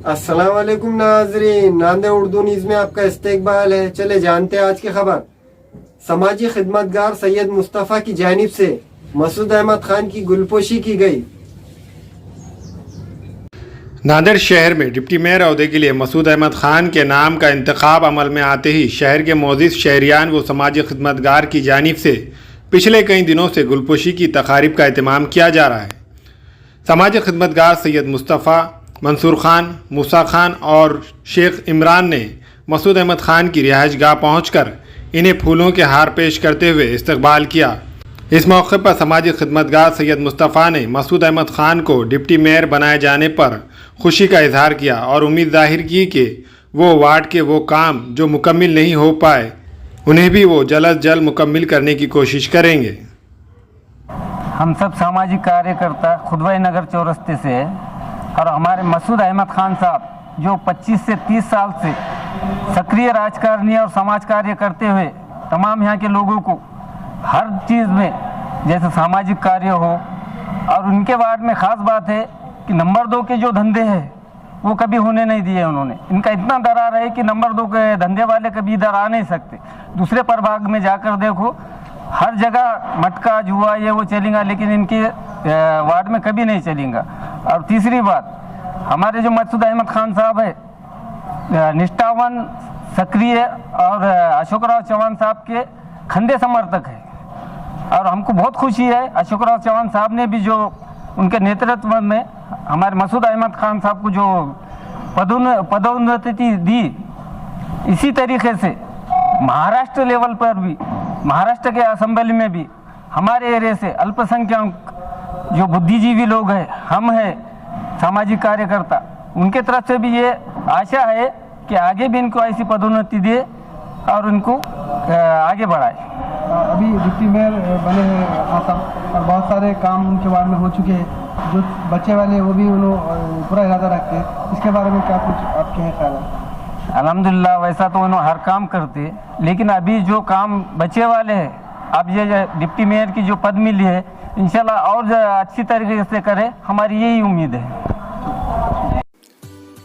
अस्सलाम वालेकुम नाजरीन, नांदे उर्दू न्यूज़ में आपका इस्तकबाल है। चले जानते हैं आज की खबर। समाजी खिदमतगार सैयद मुस्तफ़ा की जानिब से मसूद अहमद खान की गुलपोशी की गई। नांदेड़ शहर में डिप्टी मेयर अहदे के लिए मसूद अहमद खान के नाम का इंतखाब अमल में आते ही शहर के मोअज़्ज़िज़ शहरियान व समाजी खिदमतगार की जानिब से पिछले कई दिनों से गुलपोशी की तकारीब का एहतमाम किया जा रहा है। समाजी खिदमतगार सैयद मुस्तफ़ा, मंसूर खान, मूसा खान और शेख इमरान ने मसूद अहमद खान की रिहाइश गाह पहुँच कर इन्हें फूलों के हार पेश करते हुए इस्तकबाल किया। इस मौके पर समाजी खिदमतगार सैयद मुस्तफ़ा ने मसूद अहमद खान को डिप्टी मेयर बनाए जाने पर खुशी का इजहार किया और उम्मीद जाहिर की कि वो वार्ड के वो काम जो मुकम्मिल नहीं हो पाए उन्हें भी वो जल्द जल्द मुकम्मिल करने की कोशिश करेंगे। हम सब सामाजिक कार्यकर्ता खुदवाई नगर चौरस्ते से है और हमारे मसूद अहमद खान साहब जो 25 से 30 साल से सक्रिय राजकारणी और समाज कार्य करते हुए तमाम यहाँ के लोगों को हर चीज़ में जैसे सामाजिक कार्य हो, और उनके वार्ड में ख़ास बात है कि नंबर 2 के जो धंधे हैं वो कभी होने नहीं दिए उन्होंने। इनका इतना दरार है कि नंबर 2 के धंधे वाले कभी इधर आ नहीं सकते। दूसरे प्रभाग में जाकर देखो, हर जगह मटका जुआ ये वो चलेगा, लेकिन इनके वार्ड में कभी नहीं चलेगा। और तीसरी बात, हमारे जो मसूद अहमद खान साहब है निष्ठावान, सक्रिय और अशोकराव चौहान साहब के खंडे समर्थक है और हमको बहुत खुशी है। अशोकराव चौहान साहब ने भी जो उनके नेतृत्व में हमारे मसूद अहमद खान साहब को जो पदोन्नति दी, इसी तरीके से महाराष्ट्र लेवल पर भी, महाराष्ट्र के असेंबली में भी हमारे एरिया से अल्पसंख्यक जो बुद्धिजीवी लोग हैं, हम हैं सामाजिक कार्यकर्ता, उनके तरफ से भी ये आशा है कि आगे भी इनको ऐसी पदोन्नति दे और उनको आगे बढ़ाए। अभी डिप्टी मेयर बने हैं और बहुत सारे काम उनके वार्ड में हो चुके हैं। जो बच्चे वाले वो भी उन्होंने पूरा इरादा रखते हैं, इसके बारे में क्या कुछ आपके हैं ख्याल? अल्हम्दुलिल्लाह, वैसा तो उन्होंने हर काम करते, लेकिन अभी जो काम बच्चे वाले हैं, अब ये डिप्टी मेयर की जो पद मिली है, इंशाल्लाह और अच्छी तरीके से करे, हमारी यही उम्मीद है।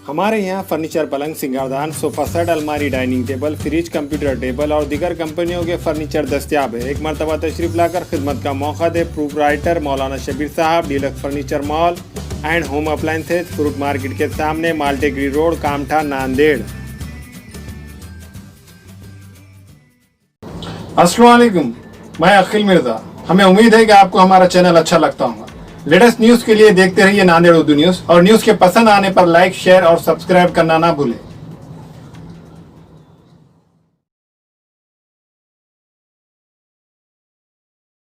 हमारे यहाँ फर्नीचर, पलंग, सिंगारदान, सोफा सेट, अलमारी, dining table, fridge, computer table और दीगर कंपनियों के फर्नीचर दस्तियाब है। एक मरतबा तशरीफ लाकर खिदमत का मौका दे। प्रोपराइटर मौलाना शबीर साहब, deluxe furniture mall and home appliances, fruit market के सामने, माल्टेगरी रोड, कामठा, नांदेड़। अस्सलाम वालेकुम, मैं अखिल मिर्जा। हमें उम्मीद है कि आपको हमारा चैनल अच्छा लगता होगा। लेटेस्ट न्यूज़ के लिए देखते रहिए नांदेड़ उर्दू न्यूज़, और न्यूज़ के पसंद आने पर लाइक, शेयर और सब्सक्राइब करना ना भूलें।